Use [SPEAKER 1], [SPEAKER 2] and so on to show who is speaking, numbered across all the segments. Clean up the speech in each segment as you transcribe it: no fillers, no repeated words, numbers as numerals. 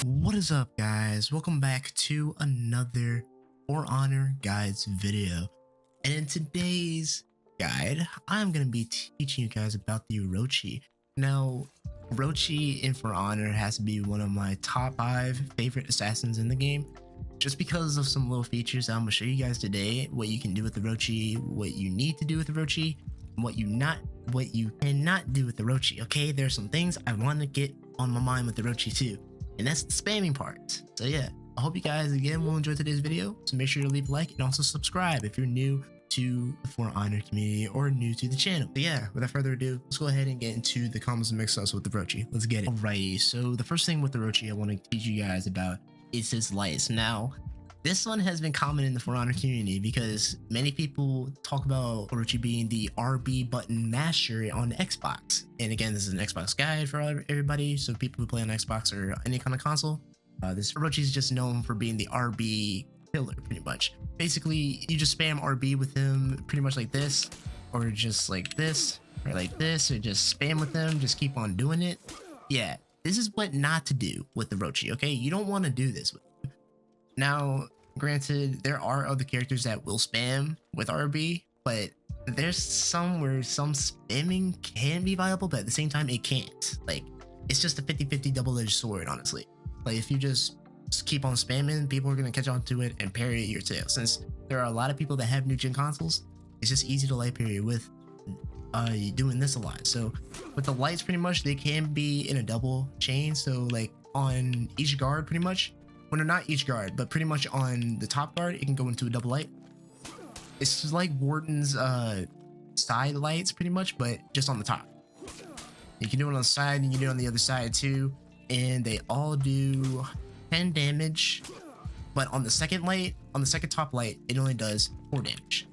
[SPEAKER 1] What is up, guys? Welcome back to another For Honor guides video. And in today's guide, I'm going to be teaching you guys about the Orochi. Now, Orochi in For Honor has to be one of my top 5 favorite assassins in the game, just because of some little features I'm going to show you guys today, what you can do with the Orochi, what you need to do with the Orochi, and what you cannot do with the Orochi. Okay, there's some things I want to get on my mind with the Orochi too. And that's the spamming part. So yeah, I hope you guys again will enjoy today's video. So make sure to leave a like and also subscribe if you're new to the For Honor community or new to the channel. But yeah, without further ado, let's go ahead and get into the combos and mix-ups with the Orochi. Let's get it. Alrighty, so the first thing with the Orochi I want to teach you guys about is his lights. Now, this one has been common in the For Honor community because many people talk about Orochi being the RB button master on the Xbox. And again, this is an Xbox guide for everybody, so people who play on Xbox or any kind of console. This Orochi is just known for being the RB killer, pretty much. Basically, you just spam RB with him pretty much like this, or just like this, or like this, or just spam with him, just keep on doing it. Yeah, this is what not to do with the Orochi, okay? You don't want to do this with him. Now, granted, there are other characters that will spam with RB, but there's some where some spamming can be viable, but at the same time, it can't. Like, it's just a 50-50 double-edged sword, honestly. Like, if you just keep on spamming, people are going to catch on to it and parry your tail. Since there are a lot of people that have new-gen consoles, it's just easy to light parry with doing this a lot. So, with the lights, pretty much, they can be in a double chain. So, like, on each guard, pretty much, well, no, not each guard, but pretty much on the top guard, it can go into a double light. It's like Warden's side lights, pretty much, but just on the top. You can do it on the side, and you can do it on the other side too, and they all do 10 damage. But on the second light, on the second top light, it only does 4 damage.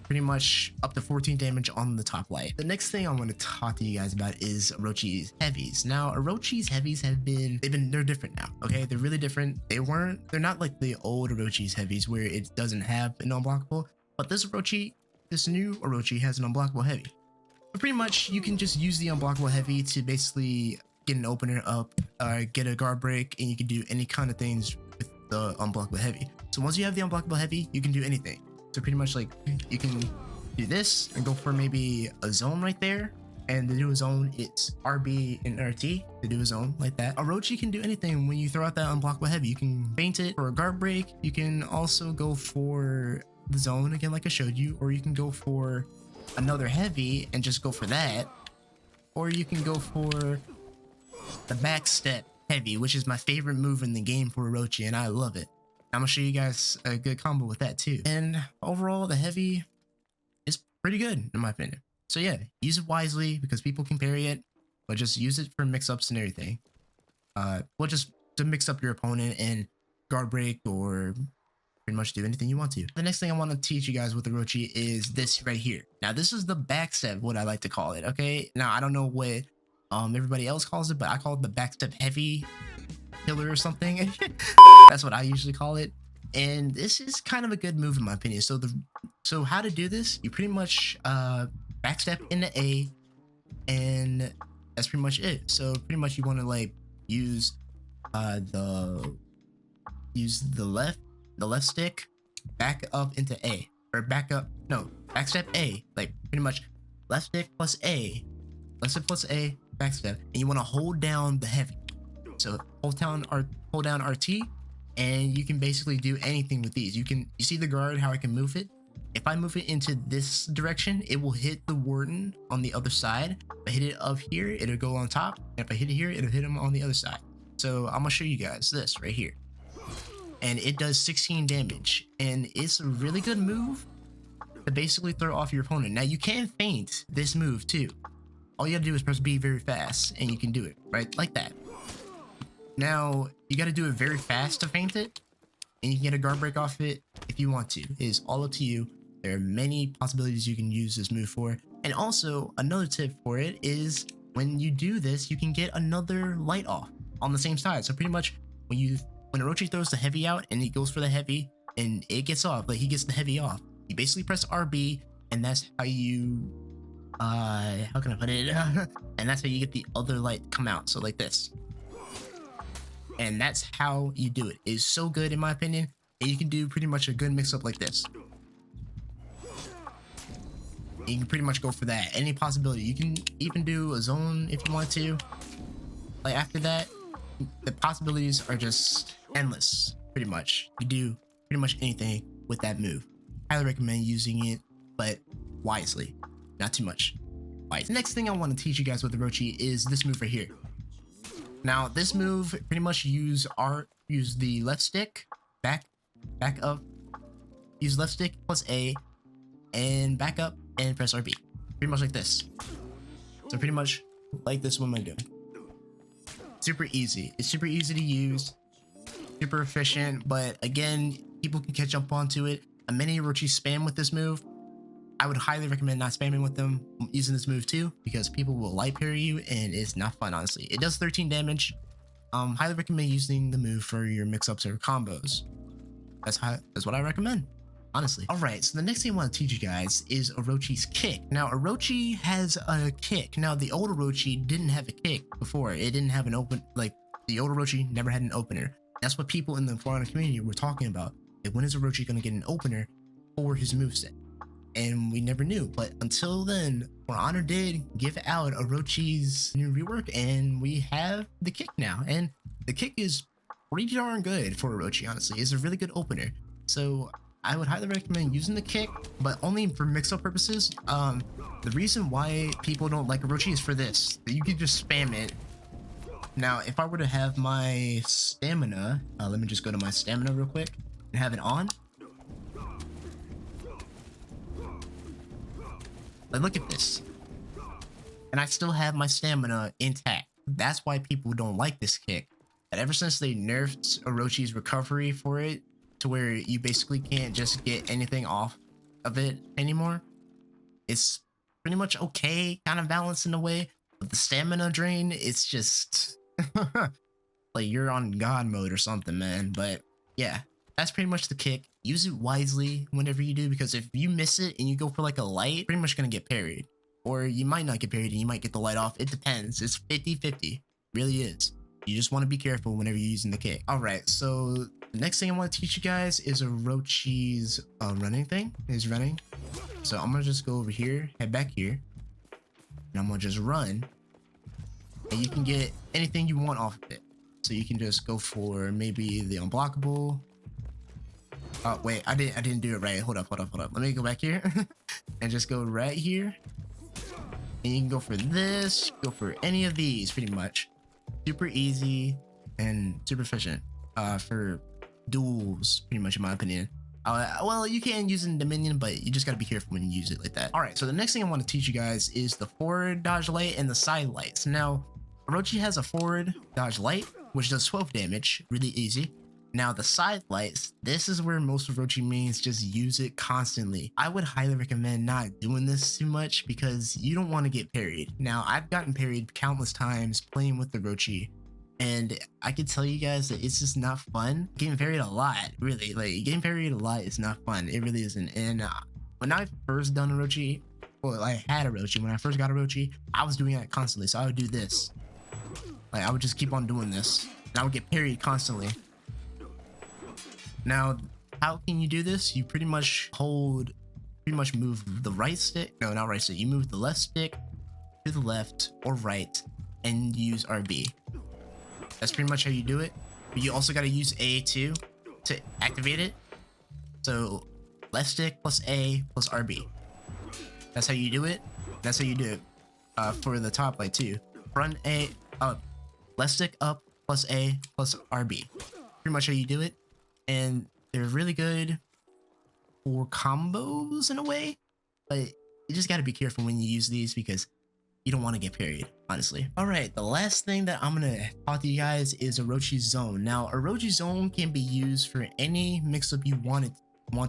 [SPEAKER 1] Pretty much up to 14 damage on the top light. The next thing I want to talk to you guys about is Orochi's heavies. Now, Orochi's heavies they're different now, okay? They're really different. They're not like the old Orochi's heavies where it doesn't have an unblockable, but this new Orochi has an unblockable heavy. But pretty much, you can just use the unblockable heavy to basically get an opener up, get a guard break, and you can do any kind of things with the unblockable heavy. So once you have the unblockable heavy, you can do anything. So pretty much like you can do this and go for maybe a zone right there. And to do a zone, it's RB and RT to do a zone like that. Orochi can do anything when you throw out that unblockable heavy. You can feint it for a guard break. You can also go for the zone again, like I showed you, or you can go for another heavy and just go for that. Or you can go for the backstep heavy, which is my favorite move in the game for Orochi, and I love it. I'm gonna show you guys a good combo with that too. And overall, the heavy is pretty good in my opinion. So yeah, use it wisely because people can parry it, but just use it for mix-ups and everything. Well, just to mix up your opponent and guard break or pretty much do anything you want to. The next thing I want to teach you guys with Orochi is this right here. Now, this is the backstep, what I like to call it, okay? Now, I don't know what everybody else calls it, but I call it the backstep heavy killer or something. That's what I usually call it, and this is kind of a good move in my opinion. So how to do this, you pretty much backstep into A, and that's pretty much it. So pretty much you want to like use the left stick, back up into A, or backstep A, like pretty much left stick plus A, backstep, and you want to hold down the heavy. So hold down RT, and you can basically do anything with these. You see the guard, how I can move it? If I move it into this direction, it will hit the Warden on the other side. If I hit it up here, it'll go on top. And if I hit it here, it'll hit him on the other side. So I'm gonna show you guys this right here. And it does 16 damage. And it's a really good move to basically throw off your opponent. Now you can feint this move too. All you gotta do is press B very fast, and you can do it, right? Like that. Now, you got to do it very fast to feint it, and you can get a guard break off it if you want to. It is all up to you. There are many possibilities you can use this move for. And also, another tip for it is when you do this, you can get another light off on the same side. So pretty much when Orochi throws the heavy out and he goes for the heavy and it gets off, like he gets the heavy off, you basically press RB, and that's how you how can I put it? And that's how you get the other light come out. So like this. And that's how you do it. It's so good in my opinion. And you can do pretty much a good mix up like this. You can pretty much go for that. Any possibility. You can even do a zone if you want to. Like after that, the possibilities are just endless, pretty much. You do pretty much anything with that move. Highly recommend using it, but wisely, not too much. The next thing I want to teach you guys with Orochi is this move right here. Now, this move pretty much use the left stick, back up, use left stick plus A, and back up and press RB. Pretty much like this. So pretty much like this, what am I doing? Super easy. It's super easy to use, super efficient, but again, people can catch up onto it. Many Orochi spam with this move. I would highly recommend not spamming with them using this move too, because people will light parry you and it's not fun, honestly. It does 13 damage. Highly recommend using the move for your mix-ups or combos. That's what I recommend, honestly. All right, so the next thing I want to teach you guys is Orochi's kick. Now, Orochi has a kick. Now, the old Orochi didn't have a kick before. It didn't have an open, like the old Orochi never had an opener. That's what people in the For Honor community were talking about. Like, when is Orochi going to get an opener for his moveset? And we never knew, but until then, For Honor did give out Orochi's new rework, and we have the kick now. And the kick is pretty darn good for Orochi, honestly. It's a really good opener. So I would highly recommend using the kick, but only for mix-up purposes. The reason why people don't like Orochi is for this. You can just spam it. Now, if I were to have my stamina, let me just go to my stamina real quick and have it on. Like, look at this. And I still have my stamina intact. That's why people don't like this kick. And ever since they nerfed Orochi's recovery for it, to where you basically can't just get anything off of it anymore, it's pretty much okay, kind of balanced in a way. But the stamina drain, it's just like you're on God mode or something, man. But yeah, that's pretty much the kick. Use it wisely whenever you do, because if you miss it and you go for like a light, pretty much gonna get parried. Or you might not get parried and you might get the light off. It depends. It's 50-50. Really is. You just want to be careful whenever you're using the kick. All right, so the next thing I want to teach you guys is Orochi's running thing. Is running. So I'm gonna just go over here, head back here, and I'm gonna just run. And you can get anything you want off of it. So you can just go for maybe the unblockable. Oh wait, I didn't do it right. Hold up. Let me go back here and just go right here. And you can go for this, go for any of these pretty much. Super easy and super efficient for duels, pretty much in my opinion. Well, you can use it in Dominion, but you just gotta be careful when you use it like that. All right, so the next thing I want to teach you guys is the forward dodge light and the side lights. Now, Orochi has a forward dodge light, which does 12 damage, really easy. Now, the side lights, this is where most Orochi mains just use it constantly. I would highly recommend not doing this too much because you don't want to get parried. Now, I've gotten parried countless times playing with Orochi, and I can tell you guys that it's just not fun. Getting parried a lot, really. Like, getting parried a lot is not fun. It really isn't. And when I first done Orochi, well, I had Orochi. When I first got Orochi, I was doing that constantly. So I would do this. Like, I would just keep on doing this, and I would get parried constantly. Now, how can you do this? You pretty much move the right stick. No, not right stick. You move the left stick to the left or right and use RB. That's pretty much how you do it. But you also got to use A too to activate it. So left stick plus A plus RB. That's how you do it. That's how you do it for the top light too. Front A up, left stick up plus A plus RB. Pretty much how you do it. And they're really good for combos in a way, but you just got to be careful when you use these because you don't want to get parried, honestly. All right, the last thing that I'm going to talk to you guys is Orochi's zone. Now, Orochi's zone can be used for any mix-up you want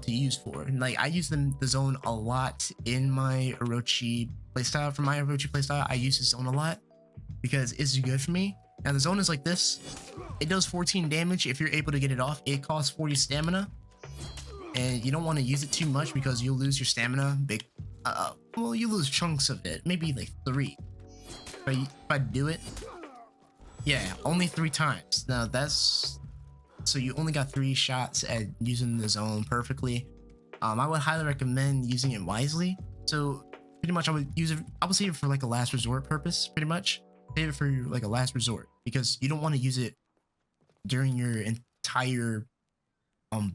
[SPEAKER 1] to use for. Like, I use the zone a lot in my Orochi playstyle. For my Orochi playstyle, I use the zone a lot because it's good for me. Now, the zone is like this. It does 14 damage if you're able to get it off. It costs 40 stamina. And you don't want to use it too much because you'll lose your stamina. Well, you lose chunks of it. Maybe like 3. If I do it, Yeah, only 3 times. Now that's so you only got 3 shots at using the zone perfectly. I would highly recommend using it wisely. So pretty much I would use it. I would save it for like a last resort purpose. Pretty much save it for like a last resort because you don't want to use it during your entire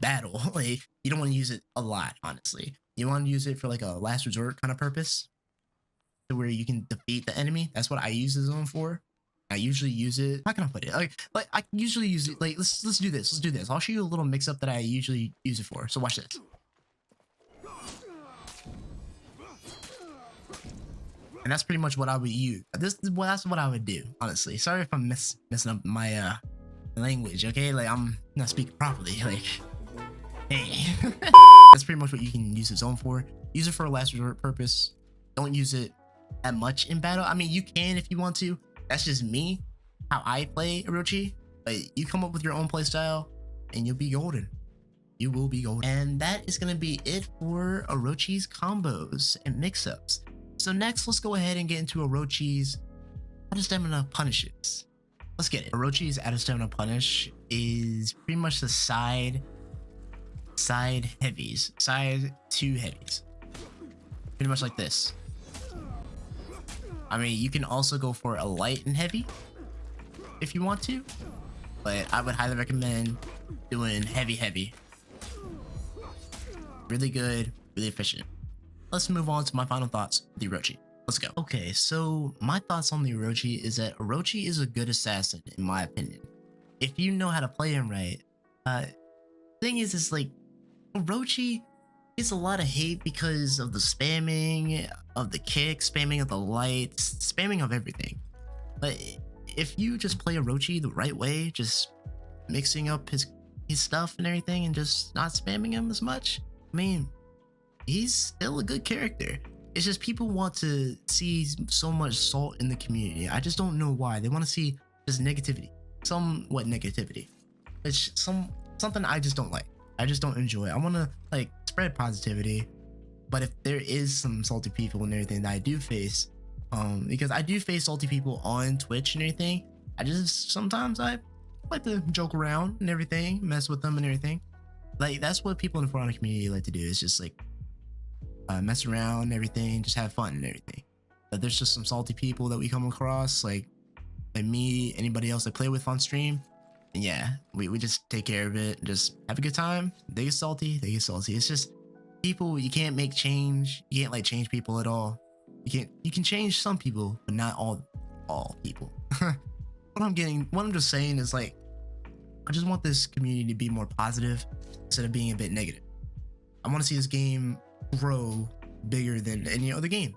[SPEAKER 1] battle. Like you don't want to use it a lot. Honestly, you want to use it for like a last resort kind of purpose, to where you can defeat the enemy. That's what I use the zone for. I usually use it. How can I put it? Like I usually use it. Like let's do this. Let's do this. I'll show you a little mix up that I usually use it for. So watch this. And that's pretty much what I would use. That's what I would do. Honestly, sorry if I'm messing up my language. Okay, like I'm not speaking properly. Like, hey, that's pretty much what you can use the zone for. Use it for a last resort purpose. Don't use it that much in battle. I mean, you can if you want to. That's just me, how I play Orochi. But you come up with your own play style, and you'll be golden. You will be golden. And that is gonna be it for Orochi's combos and mix-ups. So next, let's go ahead and get into Orochi's out of stamina punishes. Let's get it. Orochi's out of stamina punish is pretty much the side heavies, side 2 heavies. Pretty much like this. I mean, you can also go for a light and heavy if you want to, but I would highly recommend doing heavy. Really good, really efficient. Let's move on to my final thoughts of the Orochi. Let's go. Okay, so my thoughts on the Orochi is that Orochi is a good assassin, in my opinion. If you know how to play him right. Thing is like, Orochi gets a lot of hate because of the spamming of the kicks, spamming of the lights, spamming of everything. But if you just play Orochi the right way, just mixing up his stuff and everything and just not spamming him as much, I mean, he's still a good character. It's just people want to see so much salt in the community. I just don't know why. They want to see just negativity, somewhat negativity. It's something I just don't like. I just don't enjoy. I want to like spread positivity, but if there is some salty people and everything that I do face, because I do face salty people on Twitch and everything, sometimes I like to joke around and everything, mess with them and everything. Like that's what people in the For Honor community like to do. Is just like mess around and everything, just have fun and everything. But there's just some salty people that we come across, like me, anybody else I play with on stream. And yeah, we just take care of it, just have a good time. They get salty, they get salty. It's just people, you can't make change. You can't like change people at all. You can change some people, but not all people. What I'm just saying is like, I just want this community to be more positive instead of being a bit negative. I want to see this game grow bigger than any other game.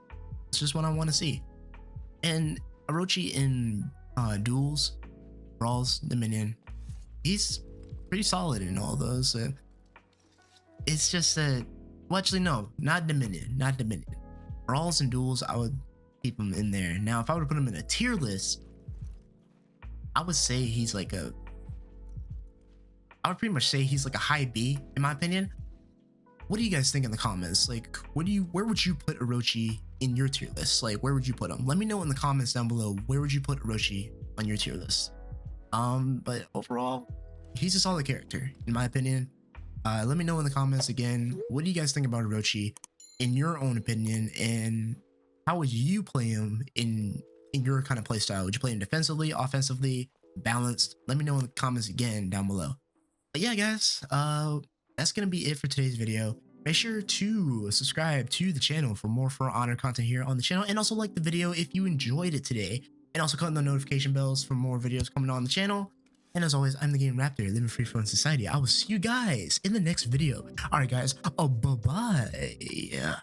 [SPEAKER 1] It's just what I want to see. And Orochi in duels, brawls, Dominion, he's pretty solid in all those. It's just that, well, actually, no, not Dominion. Brawls and duels, I would keep him in there. Now, if I were to put him in a tier list, I would say he's like I would pretty much say he's like a high B, in my opinion. What do you guys think in the comments? Like, where would you put Orochi in your tier list? Like, where would you put him? Let me know in the comments down below. Where would you put Orochi on your tier list? But overall, he's a solid character, in my opinion. Let me know in the comments again. What do you guys think about Orochi in your own opinion? And how would you play him in your kind of play style? Would you play him defensively, offensively, balanced? Let me know in the comments again down below. But yeah, guys, that's gonna be it for today's video. Make sure to subscribe to the channel for more For Honor content here on the channel, and also like the video if you enjoyed it today, and also click on the notification bells for more videos coming on the channel. And as always, I'm TheGamingRaptor, living free from society. I will see you guys in the next video. All right, guys, bye-bye.